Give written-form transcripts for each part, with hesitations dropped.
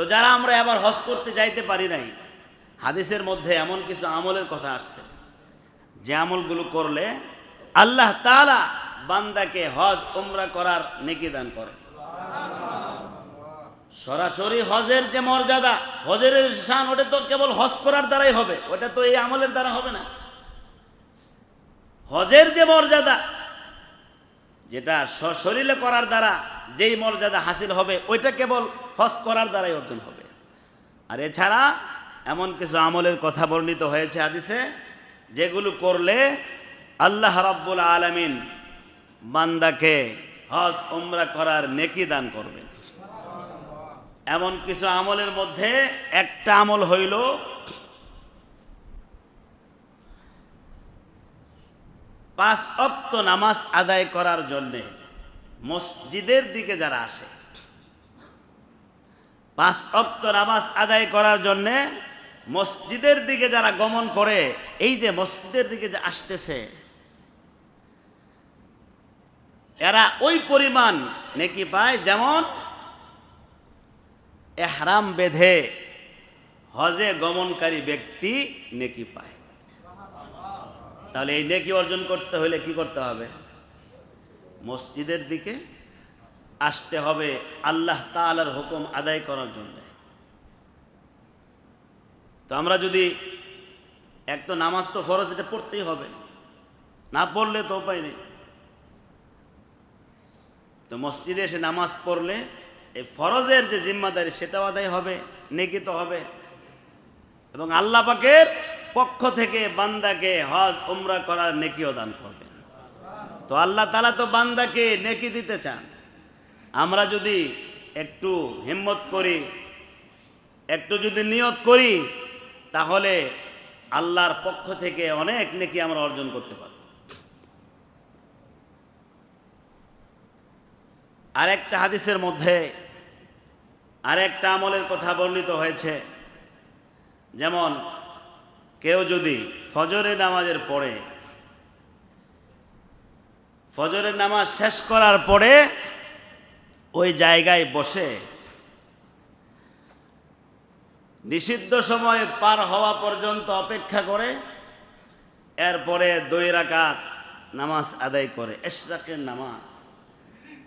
তো যারা আমরা এবার হজ করতে যাইতে পারি নাই, হাদিসের মধ্যে এমন কিছু আমলের কথা আসছে যে আমলগুলো করলে আল্লাহ তাআলা বান্দাকে হজ উমরা করার নেকি দান করে। সরাসরি হজের যে মর্যাদা, হজের শান, ওটা তো কেবল হজ করার দ্বারাই হবে, ওটা তো এই আমলের দ্বারা হবে না। হজের যে মর্যাদা, যেটা সশরীরে করার দ্বারা যেই মর্যাদা হাসিল হবে, ওইটা কেবল হজ করার দ্বারাই অর্জন হবে। আর এছাড়া এমন কিছু আমলের কথা বর্ণিত হয়েছে হাদিসে, যেগুলো করলে আল্লাহ রাব্বুল আলামিন বান্দাকে হজ উমরা করার নেকি দান করবে। এমন কিছু আমলের মধ্যে একটা আমল হইল পাঁচ ওয়াক্ত নামাজ আদায় করার জন্যে মসজিদের দিকে যারা আসে, পাঁচ ওয়াক্ত নামাজ আদায় করার জন্যে মসজিদের দিকে যারা গমন করে, এই যে মসজিদের দিকে যে আসতেছে, এরা ওই পরিমাণ নেকি পায় যেমন ইহরাম বেঁধে হজে গমনকারী ব্যক্তি নেকি পায়। তাহলে এই নেকি অর্জন করতে হলে কি করতে হবে? মসজিদের দিকে আসতে হবে আল্লাহ তাআলার হুকুম আদায় করার জন্য। তো আমরা যদি একটা নামাজ তো ফরজ, এটা পড়তেই হবে, না পড়লে তো উপায় নেই। তো মসজিদে এসে নামাজ পড়লে এই ফরজের যে জিম্মাদারি সেটাও আদায় হবে, নেকি তো হবে, এবং আল্লাহ পাকের পক্ষ থেকে বান্দাকে হজ উমরা করার নেকিও দান করবেন। তো আল্লাহ তাআলা তো বান্দাকে নেকি দিতে চান। আমরা যদি একটু হিম্মত করি, একটু যদি নিয়ত করি, তাহলে আল্লাহর পক্ষ থেকে অনেক নেকি আমরা অর্জন করতে পারব। আরেকটা হাদিসের মধ্যে আরেকটা আমলের কথা বর্ণিত হয়েছে, যেমন কেউ যদি ফজরের নামাজের পরে, ফজরের নামাজ শেষ করার পরে ওই জায়গায় বসে নিষিদ্ধ সময় পার হওয়া পর্যন্ত অপেক্ষা করে, এরপরে 2 রাকাত নামাজ আদায় করে, ইশরাকের নামাজ,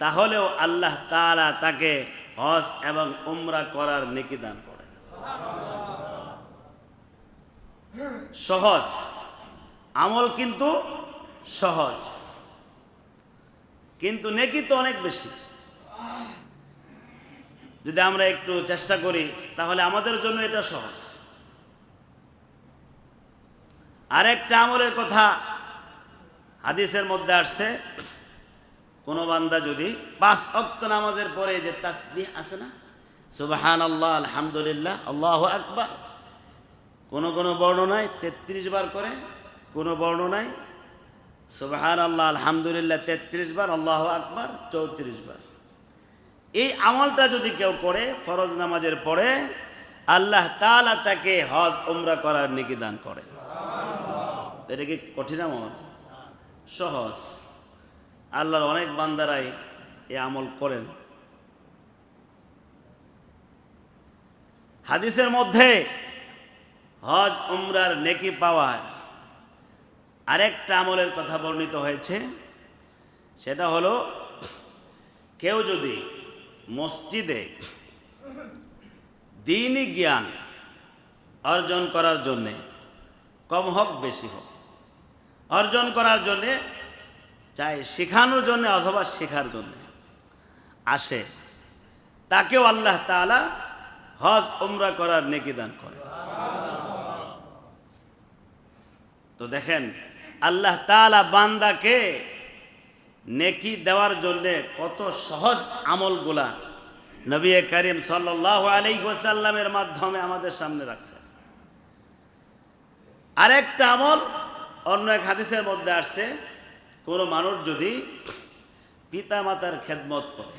তাহলেও আল্লাহ তাআলা তাকে হজ এবং উমরা করার নেকি দান করে। সহজ আমল, কিন্তু সহজ, কিন্তু নেকি তো অনেক বেশি। যদি আমরা একটু চেষ্টা করি তাহলে আমাদের জন্য এটা সহজ। আরেকটা আমলের কথা হাদিসের মধ্যে আসছে, কোন বান্দা যদি 5 ওয়াক্ত নামাজের পরে যে তাসবিহ আছে না, সুবহানাল্লাহ, আলহামদুলিল্লাহ, আল্লাহু আকবার, কোন কোন বর্ণনায় 33 বার করে, কোন বর্ণনায় সুবহানাল্লাহ আলহামদুলিল্লাহ 33 বার, আল্লাহু আকবার 34 বার, এই আমলটা যদি কেউ করে ফরজ নামাজের পরে, আল্লাহ তাআলা তাকে হজ উমরা করার নেকি দান করে। এটা কি কঠিন আমল? সহজ। আল্লাহর অনেক বান্দারাই এই আমল করেন। হাদিসের মধ্যে হজ উমরার নেকি পাওয়ার আরেকটা আমলের কথা বর্ণিত হয়েছে, সেটা হলো কেউ যদি মসজিদে দ্বীনি জ্ঞান অর্জন করার জন্যে, কম হোক বেশি হোক, অর্জন করার জন্যে, চাই শেখানোর জন্য অথবা শেখার জন্য আসে, তাকেও আল্লাহ তাআলা হজ উমরা করার নেকি দান করে। তো দেখেন আল্লাহ তাআলা বান্দাকে নেকি দেওয়ার জন্য কত সহজ আমলগুলা নবী করিম সাল্লাল্লাহু আলাইহি ওয়াসাল্লামের মাধ্যমে আমাদের সামনে রাখছেন। আরেকটা আমল অন্য এক হাদিসের মধ্যে আসছে, কোনো মানুষ যদি পিতা মাতার খেদমত করে,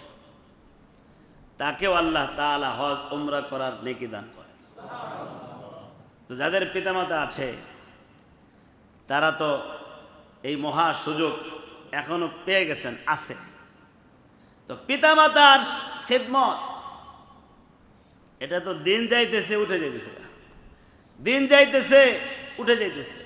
তাকেও আল্লাহ তাআলা হজ উমরা করার নেকি দান করে। তো যাদের পিতামাতা আছে তারা তো এই মহা সুযোগ এখনো পেয়ে গেছেন, আছে। তো পিতামাতার খেদমত এটা তো দিন যাইতেছে উঠে যাইতেছে, দিন যাইতেছে উঠে যাইতেছে।